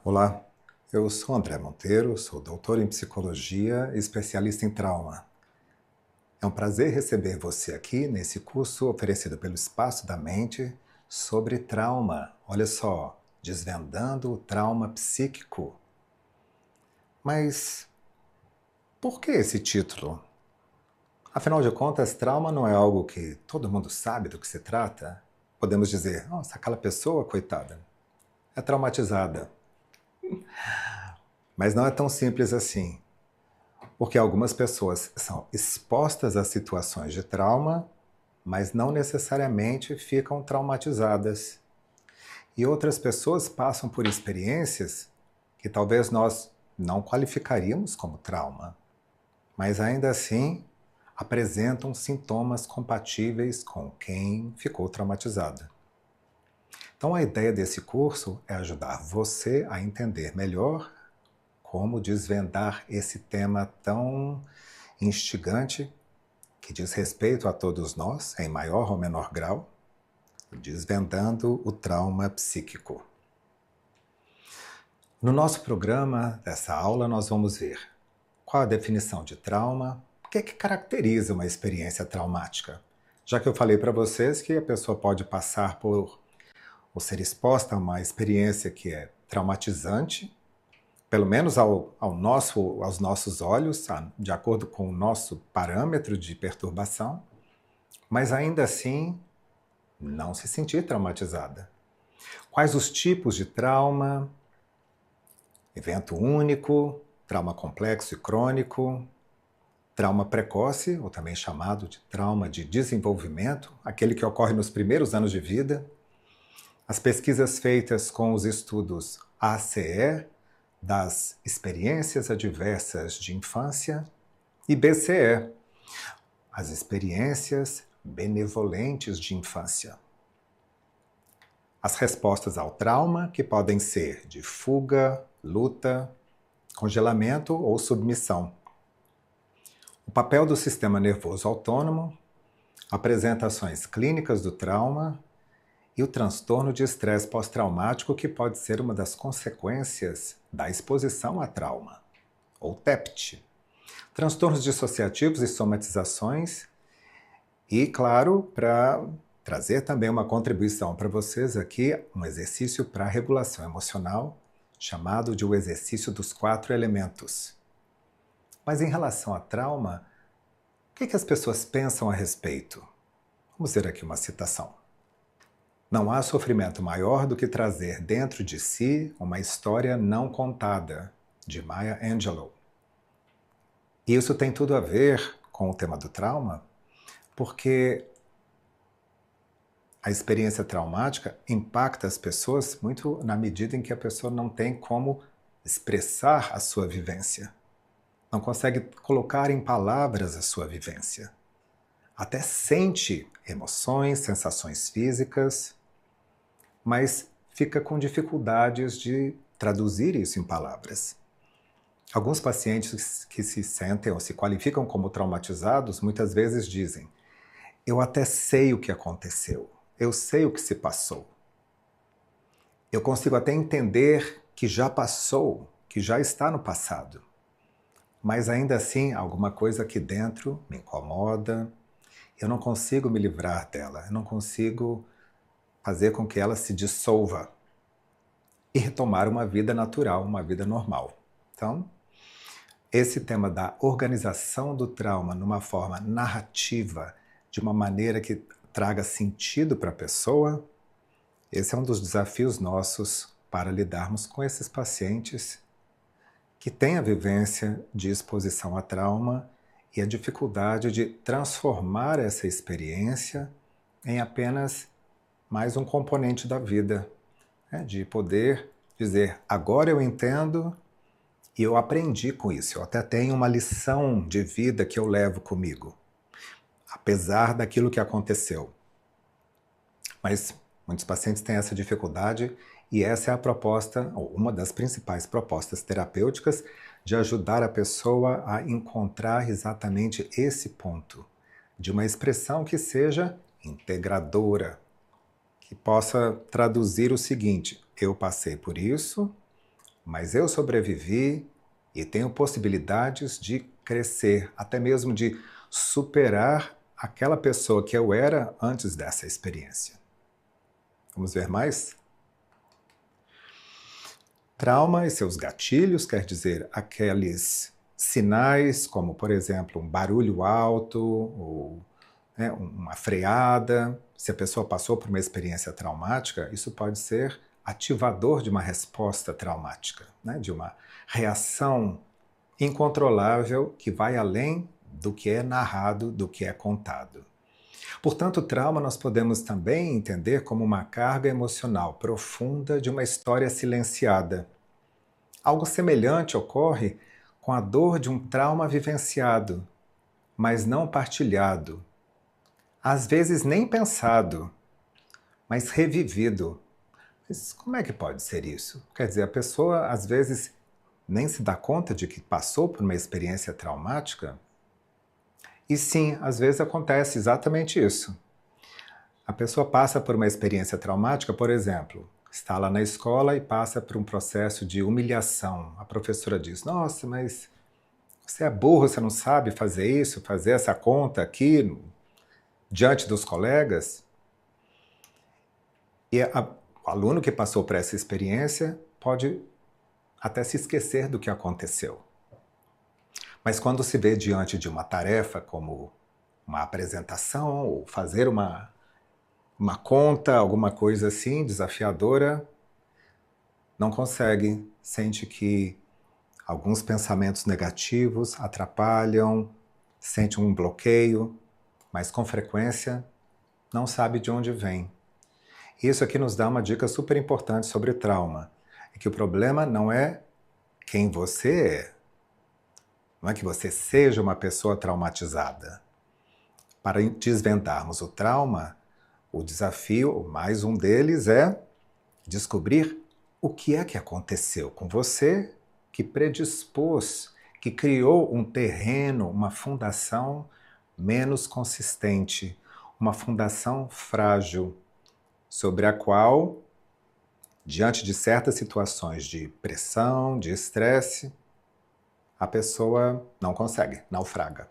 Olá, eu sou André Monteiro, sou doutor em psicologia e especialista em trauma. É um prazer receber você aqui nesse curso oferecido pelo Espaço da Mente sobre trauma. Olha só, desvendando o trauma psíquico. Mas por que esse título? Afinal de contas, trauma não é algo que todo mundo sabe do que se trata? Podemos dizer, nossa, aquela pessoa, coitada, é traumatizada. Mas não é tão simples assim. Porque algumas pessoas são expostas a situações de trauma, mas não necessariamente ficam traumatizadas. E outras pessoas passam por experiências que talvez nós não qualificaríamos como trauma, mas ainda assim apresentam sintomas compatíveis com quem ficou traumatizado. Então a ideia desse curso é ajudar você a entender melhor como desvendar esse tema tão instigante que diz respeito a todos nós, em maior ou menor grau, desvendando o trauma psíquico. No nosso programa, dessa aula, nós vamos ver qual a definição de trauma, o que é que caracteriza uma experiência traumática. Já que eu falei para vocês que a pessoa pode passar por ou ser exposta a uma experiência que é traumatizante, pelo menos aos nossos olhos, de acordo com o nosso parâmetro de perturbação, mas ainda assim não se sentir traumatizada. Quais os tipos de trauma? Evento único, trauma complexo e crônico, trauma precoce, ou também chamado de trauma de desenvolvimento, aquele que ocorre nos primeiros anos de vida. As pesquisas feitas com os estudos ACE, das experiências adversas de infância, e BCE, as experiências benevolentes de infância. As respostas ao trauma, que podem ser de fuga, luta, congelamento ou submissão. O papel do sistema nervoso autônomo, apresentações clínicas do trauma e o transtorno de estresse pós-traumático, que pode ser uma das consequências da exposição a trauma, ou TEPT. Transtornos dissociativos e somatizações. E, claro, para trazer também uma contribuição para vocês aqui, um exercício para regulação emocional, chamado de o exercício dos 4 elementos. Mas em relação a trauma, o que as pessoas pensam a respeito? Vamos ver aqui uma citação. Não há sofrimento maior do que trazer dentro de si uma história não contada, de Maya Angelou. E isso tem tudo a ver com o tema do trauma, porque a experiência traumática impacta as pessoas muito na medida em que a pessoa não tem como expressar a sua vivência. Não consegue colocar em palavras a sua vivência. Até sente emoções, sensações físicas, mas fica com dificuldades de traduzir isso em palavras. Alguns pacientes que se sentem ou se qualificam como traumatizados muitas vezes dizem: eu até sei o que aconteceu, eu sei o que se passou. Eu consigo até entender que já passou, que já está no passado. Mas ainda assim, alguma coisa aqui dentro me incomoda, eu não consigo me livrar dela, eu não consigo fazer com que ela se dissolva e retomar uma vida natural, uma vida normal. Então, esse tema da organização do trauma numa forma narrativa, de uma maneira que traga sentido para a pessoa, esse é um dos desafios nossos para lidarmos com esses pacientes que têm a vivência de exposição a trauma e a dificuldade de transformar essa experiência em apenas mais um componente da vida, né? De poder dizer, agora eu entendo e eu aprendi com isso, eu até tenho uma lição de vida que eu levo comigo, apesar daquilo que aconteceu. Mas muitos pacientes têm essa dificuldade e essa é a proposta, ou uma das principais propostas terapêuticas, de ajudar a pessoa a encontrar exatamente esse ponto, de uma expressão que seja integradora, que possa traduzir o seguinte: eu passei por isso, mas eu sobrevivi e tenho possibilidades de crescer, até mesmo de superar aquela pessoa que eu era antes dessa experiência. Vamos ver mais? Trauma e seus gatilhos, quer dizer, aqueles sinais, como por exemplo um barulho alto, ou uma freada. Se a pessoa passou por uma experiência traumática, isso pode ser ativador de uma resposta traumática, de uma reação incontrolável que vai além do que é narrado, do que é contado. Portanto, o trauma nós podemos também entender como uma carga emocional profunda de uma história silenciada. Algo semelhante ocorre com a dor de um trauma vivenciado, mas não partilhado. Às vezes nem pensado, mas revivido. Mas como é que pode ser isso? Quer dizer, a pessoa às vezes nem se dá conta de que passou por uma experiência traumática? E sim, às vezes acontece exatamente isso. A pessoa passa por uma experiência traumática, por exemplo, está lá na escola e passa por um processo de humilhação. A professora diz: "Nossa, mas você é burro, você não sabe fazer isso, fazer essa conta aqui diante dos colegas?" E o aluno que passou por essa experiência pode até se esquecer do que aconteceu. Mas quando se vê diante de uma tarefa como uma apresentação ou fazer uma conta, alguma coisa assim, desafiadora, não consegue, sente que alguns pensamentos negativos atrapalham, sente um bloqueio, mas com frequência não sabe de onde vem. Isso aqui nos dá uma dica super importante sobre o trauma, é que o problema não é quem você é, não é que você seja uma pessoa traumatizada. Para desvendarmos o trauma, o desafio, mais um deles, é descobrir o que é que aconteceu com você que predispôs, que criou um terreno, uma fundação menos consistente, uma fundação frágil, sobre a qual, diante de certas situações de pressão, de estresse, a pessoa não consegue, naufraga.